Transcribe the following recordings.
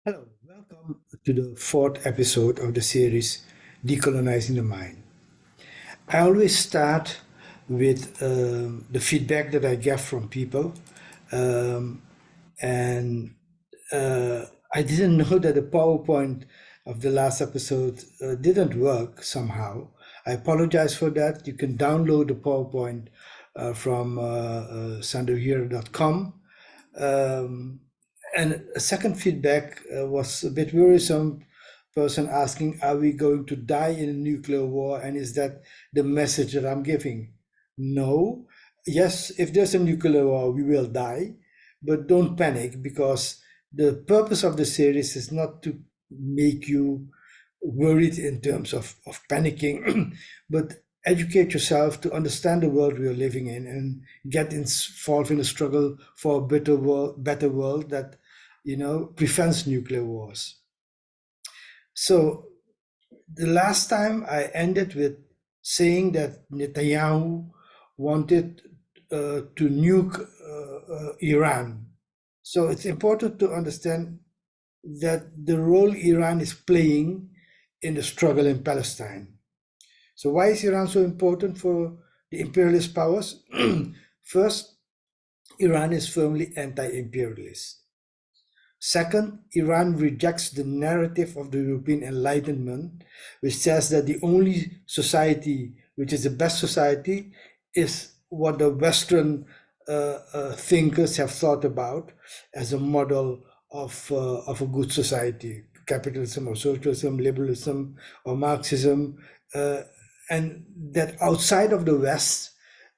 Hello, welcome to the fourth episode of the series Decolonizing the Mind. I always start with the feedback that I get from people, um, and I didn't know that the PowerPoint of the last episode didn't work somehow. I apologize for that. You can download the PowerPoint from sandohira.com. Um, and a second feedback was a bit worrisome. Person asking, "Are we going to die in a nuclear war?" And is that the message that I'm giving? No. Yes, if there's a nuclear war, we will die, but don't panic because the purpose of the series is not to make you worried in terms of panicking, but educate yourself to understand the world we are living in and get involved in a struggle for a better world that prevents nuclear wars. So the last time I ended with saying that Netanyahu wanted to nuke Iran. So it's important to understand that the role Iran is playing in the struggle in Palestine. So why is Iran so important for the imperialist powers? First, Iran is firmly anti-imperialist. Second, Iran rejects the narrative of the European Enlightenment, which says that the only society which is the best society is what the Western thinkers have thought about as a model of a good society, capitalism or socialism, liberalism or Marxism, uh, and that outside of the West,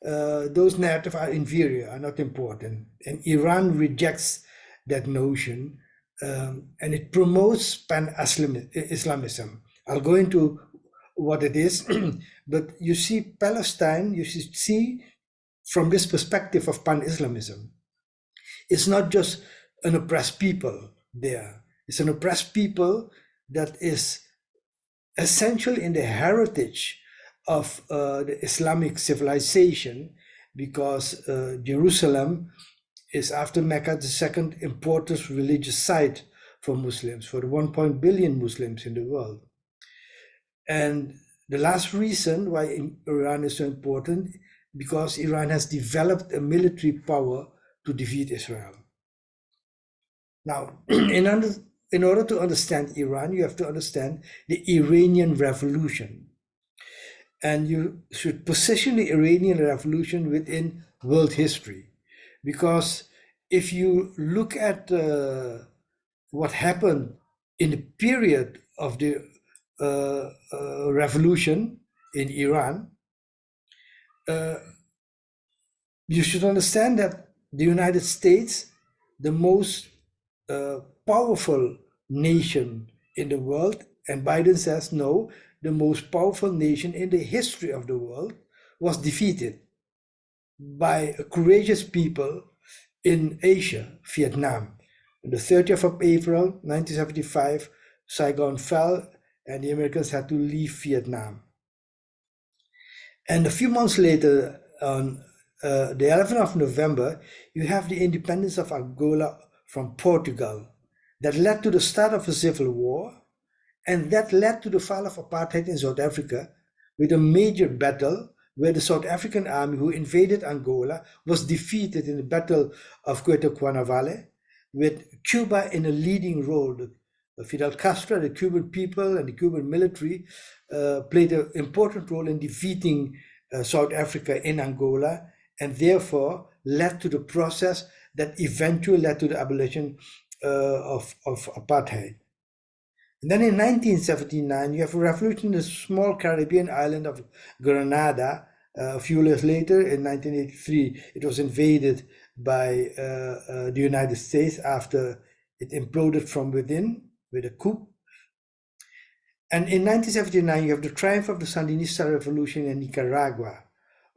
those narratives are inferior, are not important. And Iran rejects that notion, and it promotes pan-Islamism. I'll go into what it is, but you see Palestine, you should see from this perspective of pan-Islamism. It's not just an oppressed people there. It's an oppressed people that is essential in the heritage of the Islamic civilization because Jerusalem is after Mecca the second important religious site for Muslims, for the 1 billion Muslims in the world. And the last reason why Iran is so important, because Iran has developed a military power to defeat Israel. Now, in order to understand Iran, you have to understand the Iranian Revolution. And you should position the Iranian Revolution within world history. Because if you look at what happened in the period of the revolution in Iran, uh, you should understand that the United States, the most powerful nation in the world, and Biden says no, the most powerful nation in the history of the world, was defeated by courageous people in Asia, Vietnam. On the 30th of April 1975, Saigon fell and the Americans had to leave Vietnam. And a few months later, on the 11th of November, you have the independence of Angola from Portugal. That led to the start of a civil war, and that led to the fall of apartheid in South Africa with a major battle where the South African army who invaded Angola was defeated in the Battle of Cuanavale, with Cuba in a leading role. Fidel Castro, the Cuban people, and the Cuban military played an important role in defeating South Africa in Angola, and therefore led to the process that eventually led to the abolition of apartheid. And then in 1979, you have a revolution in the small Caribbean island of Grenada. A few years later, in 1983, it was invaded by the United States after it imploded from within with a coup. And in 1979, you have the triumph of the Sandinista revolution in Nicaragua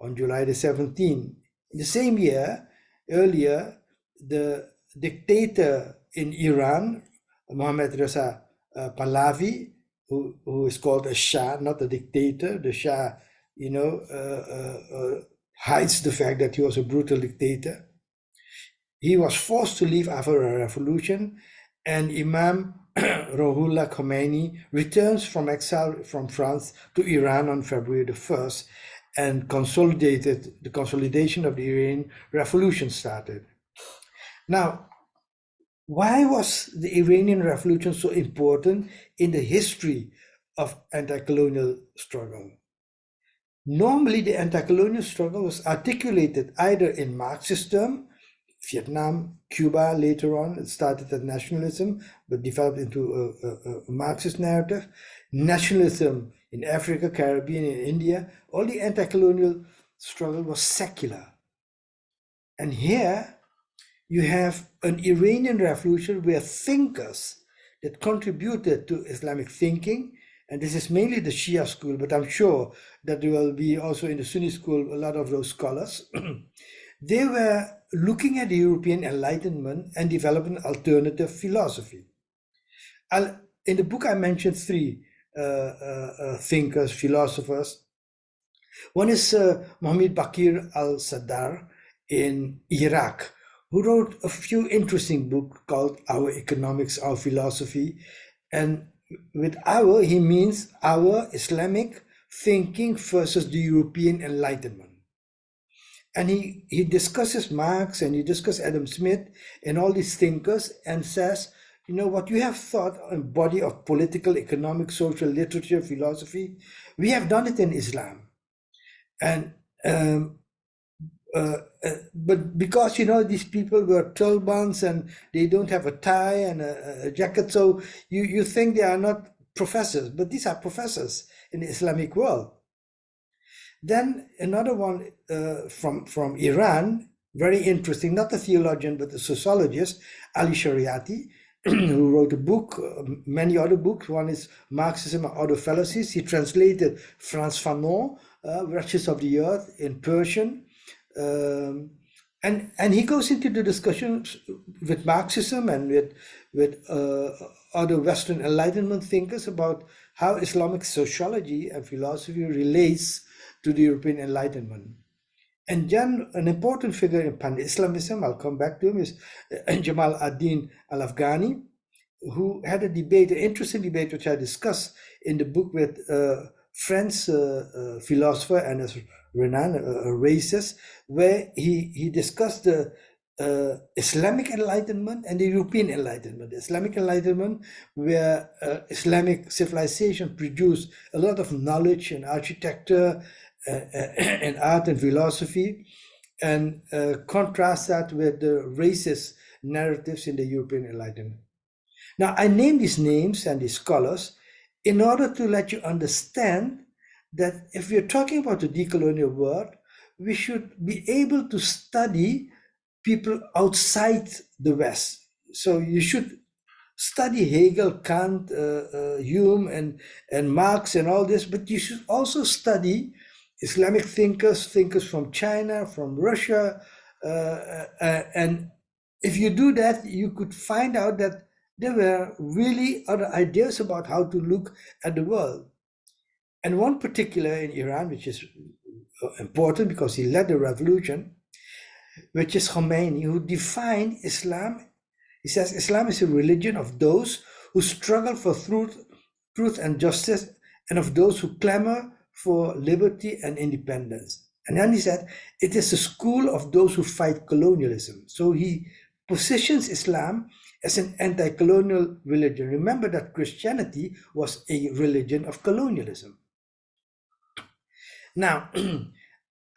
on July the 17th. In the same year, earlier, the dictator in Iran, Mohammad Reza Pahlavi, who is called a Shah, not a dictator. The Shah, hides the fact that he was a brutal dictator. He was forced to leave after a revolution, and Imam Ruhollah Khomeini returns from exile from France to Iran on February the 1st, and the consolidation of the Iranian Revolution started. Now, why was the Iranian Revolution so important in the history of anti-colonial struggle? Normally, the anti-colonial struggle was articulated either in Marxist terms, Vietnam, Cuba later on, it started as nationalism, but developed into a Marxist narrative. Nationalism in Africa, Caribbean, and India, all the anti-colonial struggle was secular. And here you have an Iranian revolution where thinkers that contributed to Islamic thinking, and this is mainly the Shia school, but I'm sure that there will be also in the Sunni school a lot of those scholars. They were looking at the European Enlightenment and developing alternative philosophy. In the book, I mentioned three thinkers, philosophers. One is Mohammed Bakir al-Sadr in Iraq, who wrote a few interesting books called Our Economics, Our Philosophy. And with our, he means our Islamic thinking versus the European Enlightenment. And he discusses Marx and he discusses Adam Smith and all these thinkers and says, you know, what you have thought a body of political, economic, social, literature, philosophy, we have done it in Islam. And but because, you know, these people wear turbans and they don't have a tie and a jacket, so you think they are not professors, but these are professors in the Islamic world. Then another one from Iran, very interesting, not a theologian, but a sociologist, Ali Shariati, who wrote a book, many other books. One is Marxism and Other Fallacies. He translated Frantz Fanon, Wretches of the Earth, in Persian. And he goes into the discussions with Marxism and with other Western Enlightenment thinkers about how Islamic sociology and philosophy relates to the European Enlightenment. And then an important figure in Pan-Islamism, I'll come back to him, is Jamal ad-Din al-Afghani, who had a debate, an interesting debate, which I discussed in the book with French philosopher Anas Renan, a racist, where he discussed the Islamic Enlightenment and the European Enlightenment. The Islamic Enlightenment, where Islamic civilization produced a lot of knowledge and architecture and art and philosophy, and contrast that with the racist narratives in the European Enlightenment. Now, I name these names and these scholars in order to let you understand that if we're talking about the decolonial world, we should be able to study people outside the West. So you should study Hegel, Kant, Hume, and Marx and all this, but you should also study Islamic thinkers from China, from Russia, and if you do that, you could find out that there were really other ideas about how to look at the world. And one particular in Iran, which is important because he led the revolution, which is Khomeini, who defined Islam. He says Islam is a religion of those who struggle for truth and justice, and of those who clamor for liberty and independence. And then he said, it is a school of those who fight colonialism. So he positions Islam as an anti-colonial religion. Remember that Christianity was a religion of colonialism. Now,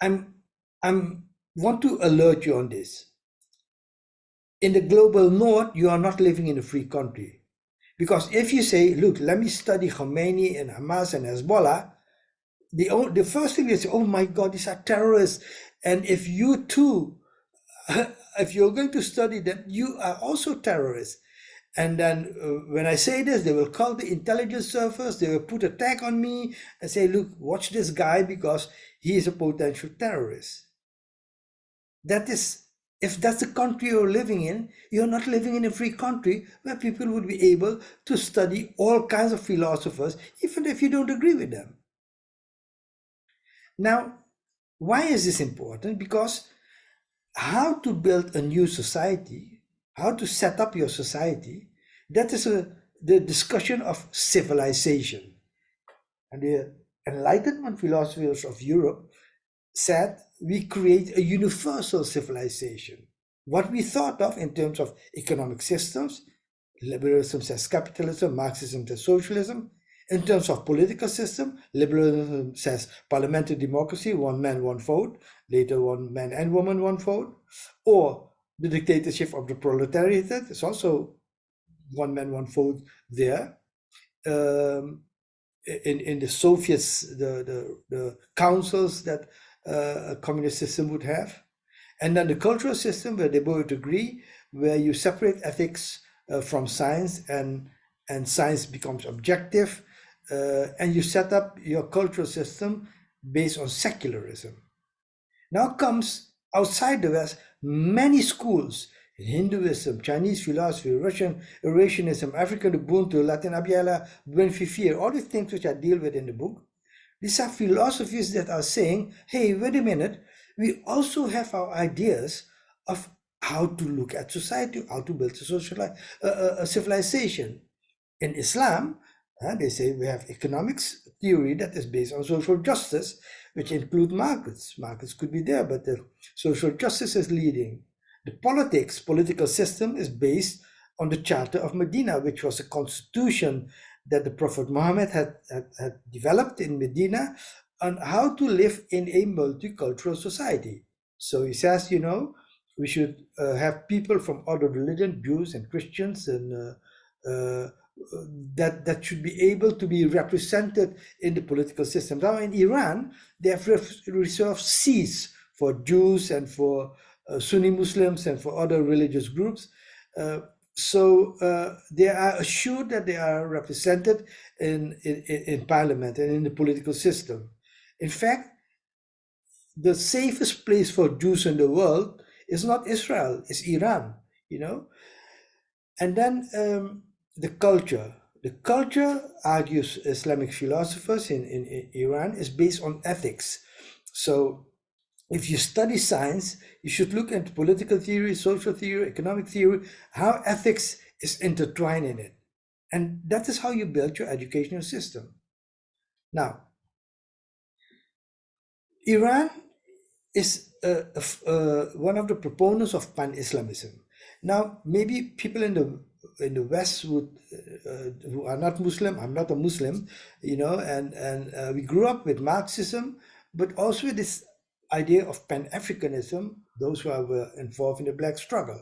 I want to alert you on this. In the global north, you are not living in a free country. Because if you say, look, let me study Khomeini and Hamas and Hezbollah, the first thing is, oh my God, these are terrorists. And if you too, if you're going to study them, you are also terrorists. And then when I say this, they will call the intelligence service, they will put a tag on me and say, look, watch this guy because he is a potential terrorist. That is, if that's the country you're living in, you're not living in a free country where people would be able to study all kinds of philosophers, even if you don't agree with them. Now, why is this important? Because how to build a new society, how to set up your society, That is the discussion of civilization. And the Enlightenment philosophers of Europe said we create a universal civilization. What we thought of in terms of economic systems, liberalism says capitalism, Marxism says socialism. In terms of political system, liberalism says parliamentary democracy, one man, one vote, later one man and woman, one vote, or the dictatorship of the proletariat is also one man, one vote there. Um, in the Soviets, the councils that a communist system would have. And then the cultural system where they both agree, where you separate ethics from science, and science becomes objective, and you set up your cultural system based on secularism. Now comes outside the West, many schools, Hinduism, Chinese philosophy, Russian Eurasianism, African Ubuntu, Latin Abiela, Buen Fifir, all the things which I deal with in the book. These are philosophies that are saying, hey, wait a minute, we also have our ideas of how to look at society, how to build a civilization. In Islam, they say we have economics theory that is based on social justice, which include markets. Markets could be there, but the social justice is leading. The political system is based on the Charter of Medina, which was a constitution that the Prophet Muhammad had developed in Medina on how to live in a multicultural society. So he says, we should have people from other religions, Jews and Christians, and that should be able to be represented in the political system. Now in Iran, they have reserved seats for Jews and for Sunni Muslims and for other religious groups. So they are assured that they are represented in parliament and in the political system. In fact, the safest place for Jews in the world is not Israel, it's Iran, And then the culture. The culture, argues Islamic philosophers in Iran, is based on ethics. So if you study science, you should look at political theory, social theory, economic theory, how ethics is intertwined in it. And that is how you build your educational system. Now, Iran is one of the proponents of pan-Islamism. Now, maybe people in the West who are not Muslim, I'm not a Muslim, and we grew up with Marxism, but also with this idea of Pan-Africanism, those who were involved in the black struggle.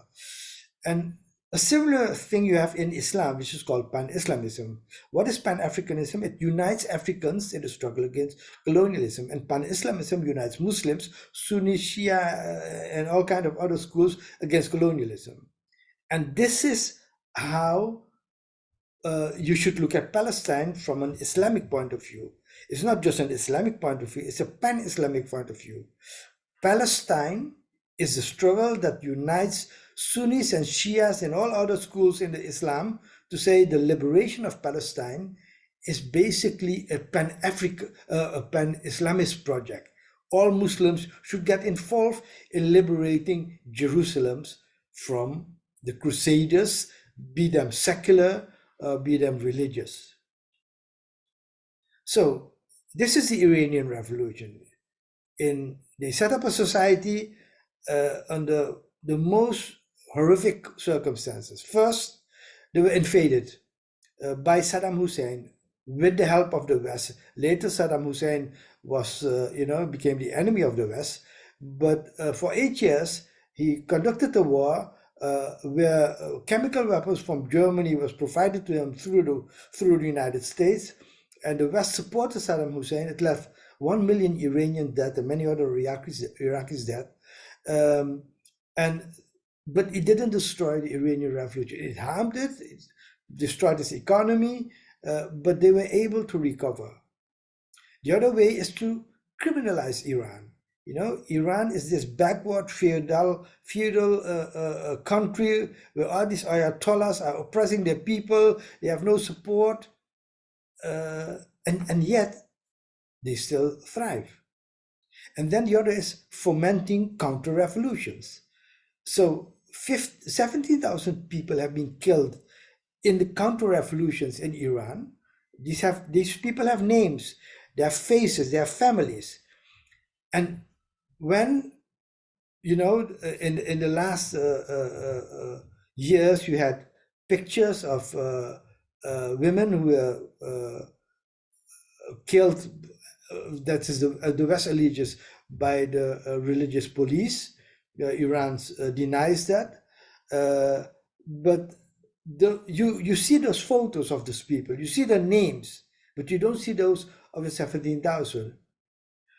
And a similar thing you have in Islam, which is called Pan-Islamism. What is Pan-Africanism? It unites Africans in the struggle against colonialism. And Pan-Islamism unites Muslims, Sunni, Shia, and all kinds of other schools against colonialism. And this is how you should look at Palestine from an Islamic point of view. It's not just an Islamic point of view, it's a pan-Islamic point of view. Palestine is a struggle that unites Sunnis and Shias and all other schools in the Islam to say the liberation of Palestine is basically a pan-Islamist project. All Muslims should get involved in liberating Jerusalem from the Crusaders, be them secular, be them religious. So this is the Iranian Revolution. They set up a society under the most horrific circumstances. First, they were invaded by Saddam Hussein with the help of the West. Later, Saddam Hussein became the enemy of the West. But for 8 years, he conducted a war where chemical weapons from Germany was provided to him through the United States, and the West supported Saddam Hussein. It left 1 million Iranians dead and many other Iraqis dead. But it didn't destroy the Iranian Revolution. It harmed it destroyed its economy, but they were able to recover. The other way is to criminalize Iran. Iran is this backward feudal country where all these ayatollahs are oppressing their people. They have no support, and yet they still thrive. And then the other is fomenting counter-revolutions. So 17,000 people have been killed in the counter-revolutions in Iran, these people have names, they have faces, they have families. And when, in the last years, you had pictures of women who were killed, that is the West allegiance, by the religious police. Iran denies that. But you see those photos of those people, you see their names, but you don't see those of the 17,000.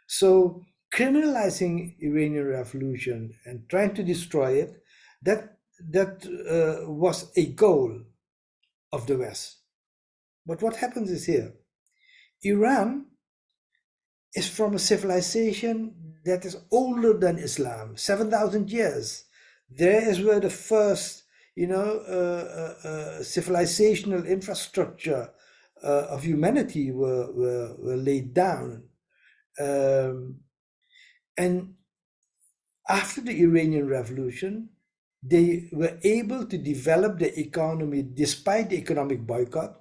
So criminalizing Iranian Revolution and trying to destroy it, that was a goal of the West. But what happens is here, Iran is from a civilization that is older than Islam, 7,000 years. There is where the first, civilizational infrastructure of humanity were laid down. And after the Iranian Revolution, they were able to develop the economy despite the economic boycott.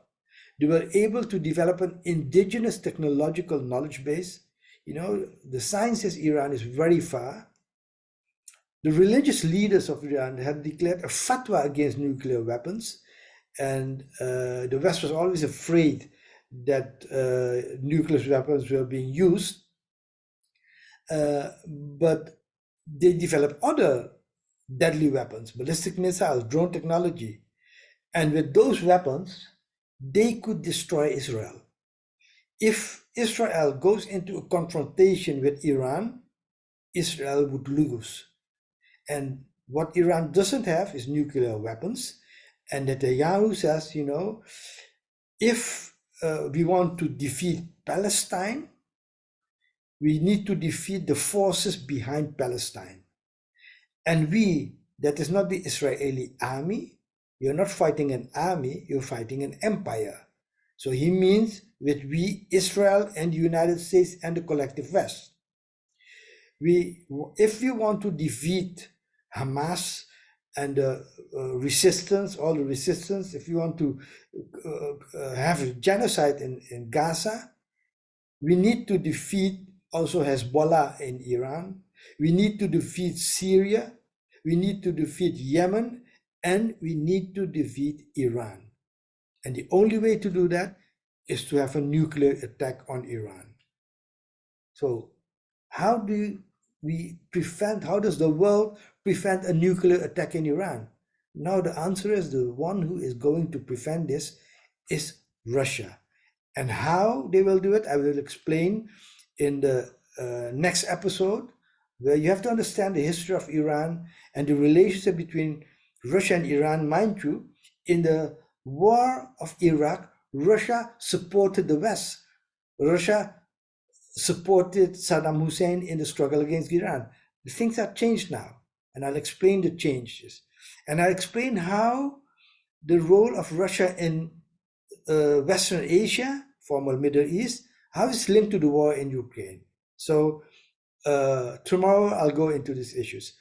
They were able to develop an indigenous technological knowledge base. The science in Iran is very far. The religious leaders of Iran had declared a fatwa against nuclear weapons, and the West was always afraid that nuclear weapons were being used. But they developed other deadly weapons, ballistic missiles, drone technology. And with those weapons, they could destroy Israel. If Israel goes into a confrontation with Iran, Israel would lose. And what Iran doesn't have is nuclear weapons. And Netanyahu says, if we want to defeat Palestine, we need to defeat the forces behind Palestine. And that is not the Israeli army. You're not fighting an army, you're fighting an empire. So he means with we, Israel and the United States and the collective West. If we want to defeat Hamas and the resistance, all the resistance, if you want to have a genocide in Gaza, we need to defeat also Hezbollah in Iran. We need to defeat Syria. We need to defeat Yemen. And we need to defeat Iran. And the only way to do that is to have a nuclear attack on Iran. So how does the world prevent a nuclear attack in Iran? Now the answer is the one who is going to prevent this is Russia. And how they will do it, I will explain in the next episode, where you have to understand the history of Iran and the relationship between Russia and Iran. Mind you, in the war of Iraq, Russia supported the West. Russia supported Saddam Hussein in the struggle against Iran. The things have changed now, and I'll explain the changes. And I'll explain how the role of Russia in Western Asia, former Middle East, how it's linked to the war in Ukraine. So tomorrow I'll go into these issues.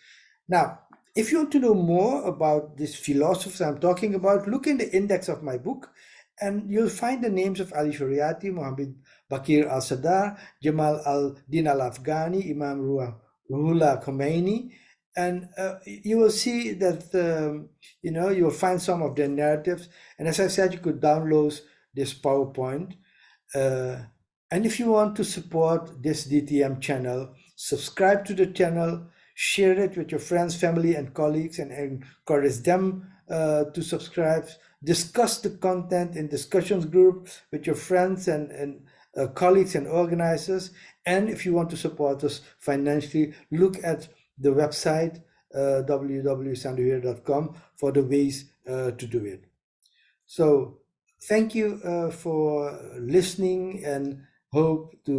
Now, if you want to know more about these philosophers I'm talking about, look in the index of my book, and you'll find the names of Ali Shariati, Mohammed Bakir al-Sadr, Jamal al-Din al-Afghani, Imam Ruhollah Khomeini, and you will see that, you will find some of their narratives. And as I said, you could download this PowerPoint. And if you want to support this DTM channel, subscribe to the channel, share it with your friends, family, and colleagues, and encourage them to subscribe. Discuss the content in discussions group with your friends and colleagues and organizers. And if you want to support us financially, look at the website www.sanduhir.com for the ways to do it. So thank you for listening, and hope to